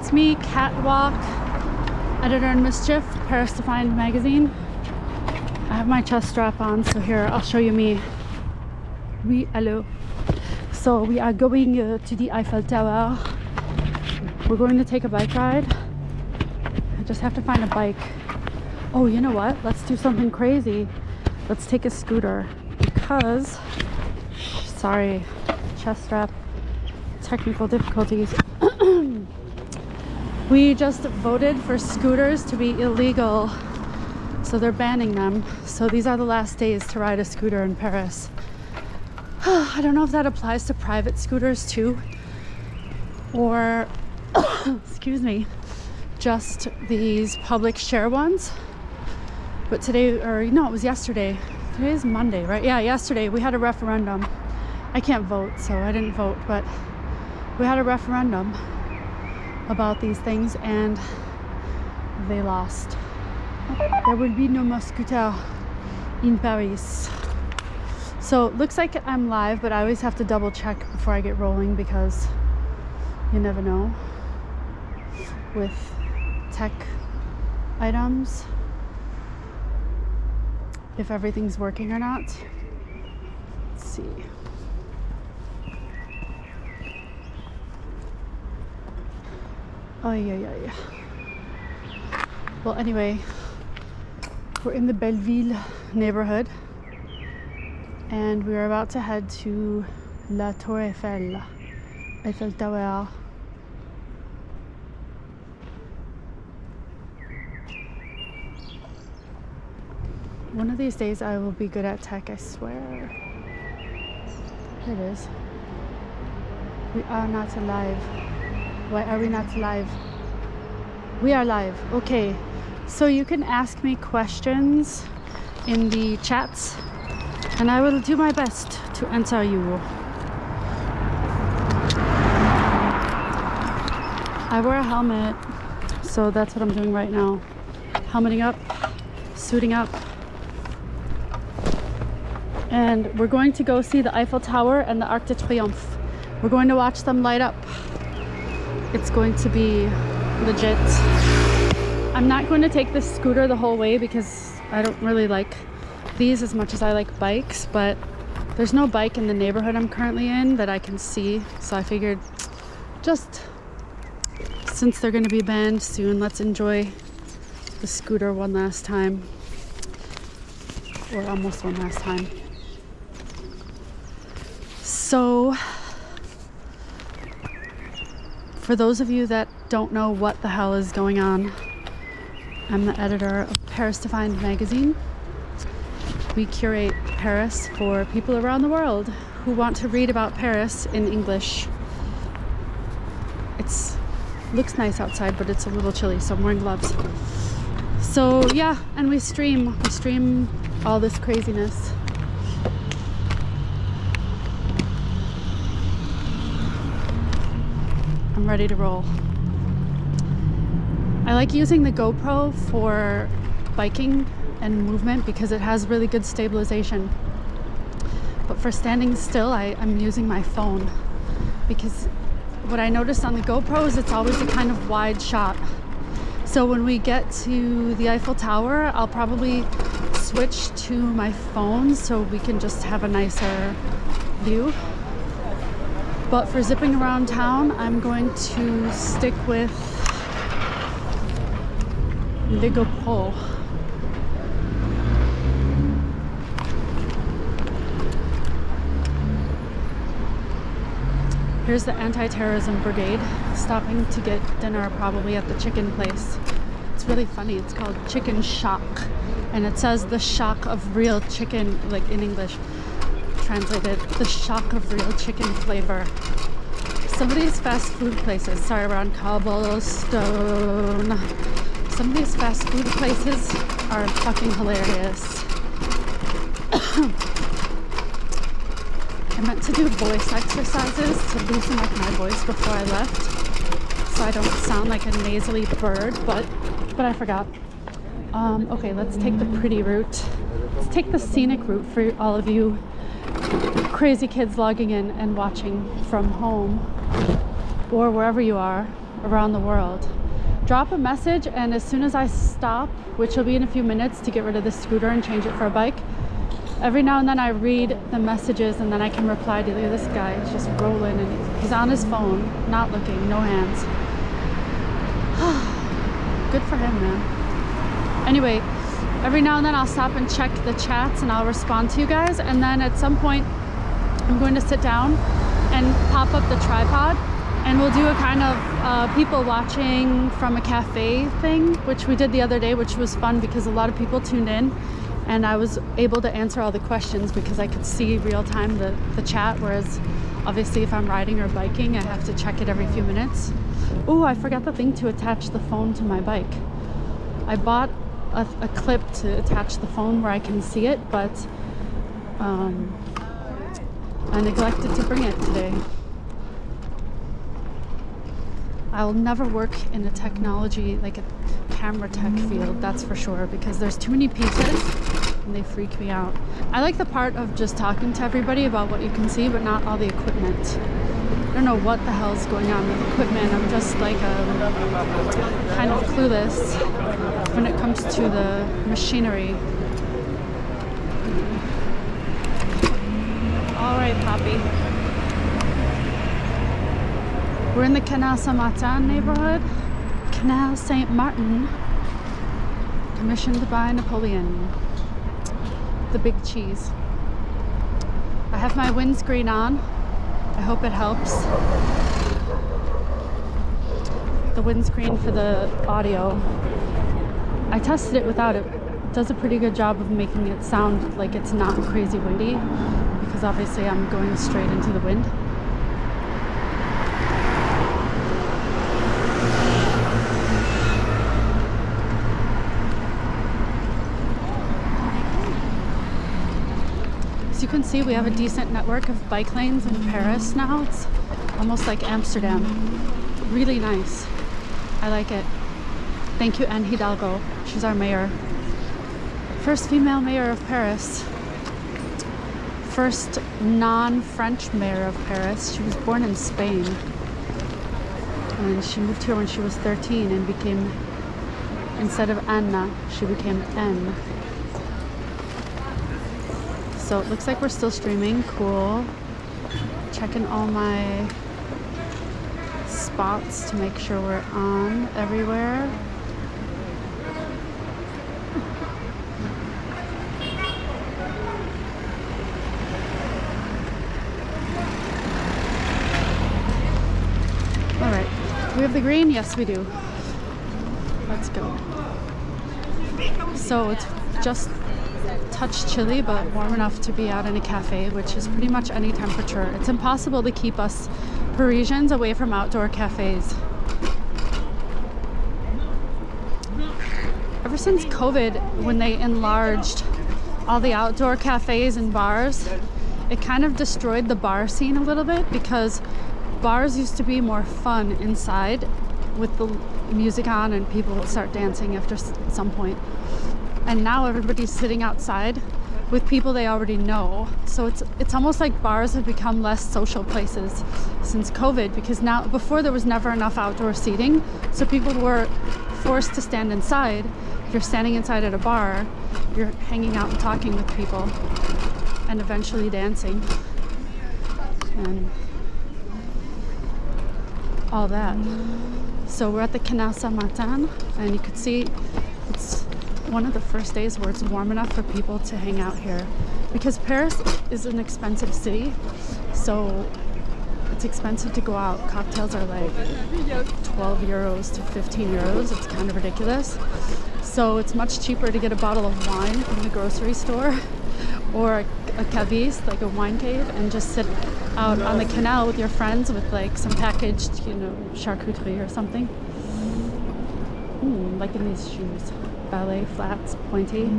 it's me, Catwalk, editor-in-mischief, Paris Defined magazine. I have my chest strap on, so here, I'll show you me. Oui, hello. So we are going to the Eiffel Tower. We're going to take a bike ride. I just have to find a bike. Oh, you know what? Let's do something crazy. Let's take a scooter because, sorry, chest strap, technical difficulties. We just voted for scooters to be illegal, so they're banning them. So these are the last days to ride a scooter in Paris. I don't know if that applies to private scooters too, or excuse me, just these public share ones. But today, or no, it was yesterday. Today is Monday, right? Yeah, yesterday we had a referendum. I can't vote, so I didn't vote, but we had a referendum about these things and they lost. There will be no more scooter in Paris. So looks like I'm live, but I always have to double check before I get rolling because you never know with tech items if everything's working or not. Let's see. Oh yeah. Well, anyway, we're in the Belleville neighborhood and we're about to head to La Tour Eiffel, Eiffel Tower. One of these days I will be good at tech, I swear. Here it is. We are not alive. Why are we not live? We are live. Okay. So you can ask me questions in the chats and I will do my best to answer you. I wear a helmet, so that's what I'm doing right now. Helmeting up, suiting up. And we're going to go see the Eiffel Tower and the Arc de Triomphe. We're going to watch them light up. It's going to be legit. I'm not going to take this scooter the whole way because I don't really like these as much as I like bikes, but there's no bike in the neighborhood I'm currently in that I can see. So I figured just since they're going to be banned soon, let's enjoy the scooter one last time. Or almost one last time. So, for those of you that don't know what the hell is going on, I'm the editor of Paris Defined magazine. We curate Paris for people around the world who want to read about Paris in English. It looks nice outside, but it's a little chilly, so I'm wearing gloves. So yeah, and we stream all this craziness. I'm ready to roll. I like using the GoPro for biking and movement because it has really good stabilization. But for standing still, I'm using my phone because what I noticed on the GoPro is it's always a kind of wide shot. So when we get to the Eiffel Tower, I'll probably switch to my phone so we can just have a nicer view. But for zipping around town, I'm going to stick with the GoPro. Here's the anti-terrorism brigade stopping to get dinner probably at the chicken place. It's really funny. It's called Chicken Shock. And it says the shock of real chicken, like in English. Translated, the shock of real chicken flavor. Some of these fast food places, sorry, we're on cobblestone. Some of these fast food places are fucking hilarious. I meant to do voice exercises to loosen up my voice before I left, so I don't sound like a nasally bird, but I forgot. Okay, let's take the pretty route. Let's take the scenic route for all of you crazy kids logging in and watching from home or wherever you are. around the world. Drop a message, and as soon as I stop, which will be in a few minutes to get rid of the scooter and change it for a bike, every now and then I read the messages and then I can reply to this guy. He's just rolling and he's on his phone, not looking, no hands. Good for him, man. Anyway, every now and then I'll stop and check the chats and I'll respond to you guys, and then at some point I'm going to sit down and pop up the tripod and we'll do a kind of people watching from a cafe thing, which we did the other day, which was fun because a lot of people tuned in and I was able to answer all the questions because I could see real time the chat, whereas obviously if I'm riding or biking I have to check it every few minutes. Oh, I forgot the thing to attach the phone to my bike. I bought a clip to attach the phone where I can see it, but I neglected to bring it today. I'll never work in a technology, like a camera tech field, that's for sure, because there's too many pieces and they freak me out. I like the part of just talking to everybody about what you can see, but not all the equipment. I don't know what the hell's going on with equipment. I'm just like kind of clueless when it comes to the machinery. All right, Poppy. We're in the Canal Saint-Martin neighborhood. Canal Saint Martin, commissioned by Napoleon. The big cheese. I have my windscreen on. I hope it helps. The windscreen for the audio. I tested it without it. It does a pretty good job of making it sound like it's not crazy windy, because obviously I'm going straight into the wind. As you can see, we have a decent network of bike lanes in Paris now. It's almost like Amsterdam. Really nice. I like it. Thank you, Anne Hidalgo. She's our mayor. First female mayor of Paris. First non-French mayor of Paris. She was born in Spain. And she moved here when she was 13 and became, instead of Anna, she became N. So it looks like we're still streaming. Cool. Checking all my spots to make sure we're on everywhere. All right. Do we have the green? Yes, we do. Let's go. So it's just touch chilly, but warm enough to be out in a cafe, which is pretty much any temperature. It's impossible to keep us Parisians away from outdoor cafes. Ever since COVID, when they enlarged all the outdoor cafes and bars, it kind of destroyed the bar scene a little bit, because bars used to be more fun inside with the music on and people would start dancing after some point. And now everybody's sitting outside with people they already know. So it's almost like bars have become less social places since COVID, because now, before there was never enough outdoor seating, so people were forced to stand inside. If you're standing inside at a bar, you're hanging out and talking with people and eventually dancing and all that. So we're at the Canal Saint-Martin, and you could see it's one of the first days where it's warm enough for people to hang out here, because Paris is an expensive city, so it's expensive to go out. Cocktails are like 12 euros to 15 euros. It's kind of ridiculous. So it's much cheaper to get a bottle of wine from the grocery store or a caviste, like a wine cave, and just sit out on the canal with your friends with like some packaged, charcuterie or something. Liking these shoes. Ballet flats, pointy.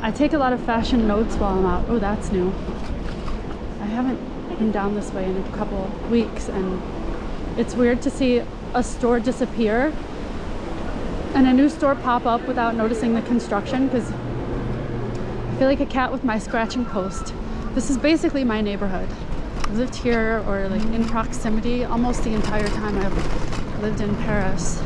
I take a lot of fashion notes while I'm out. Oh, that's new. I haven't been down this way in a couple weeks, and it's weird to see a store disappear and a new store pop up without noticing the construction, because I feel like a cat with my scratching post. This is basically my neighborhood. I've lived here or like in proximity almost the entire time I've lived in Paris.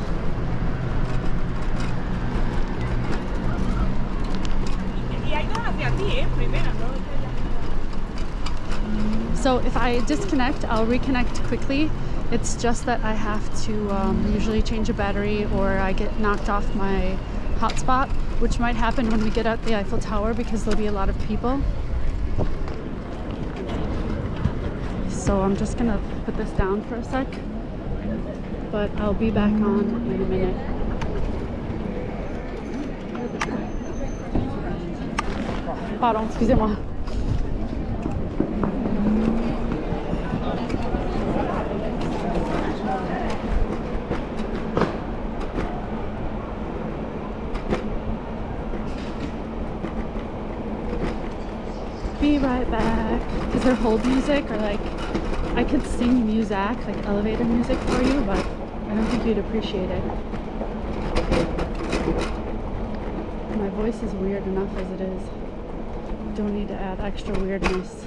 So if I disconnect, I'll reconnect quickly. It's just that I have to usually change a battery, or I get knocked off my hotspot, which might happen when we get out the Eiffel Tower because there'll be a lot of people. So I'm just gonna put this down for a sec, but I'll be back on in a minute. Pardon, excusez-moi. Be right back. Because their hold music, or like, I could sing music, like elevator music for you, but I don't think you'd appreciate it. My voice is weird enough as it is. Don't need to add extra weirdness.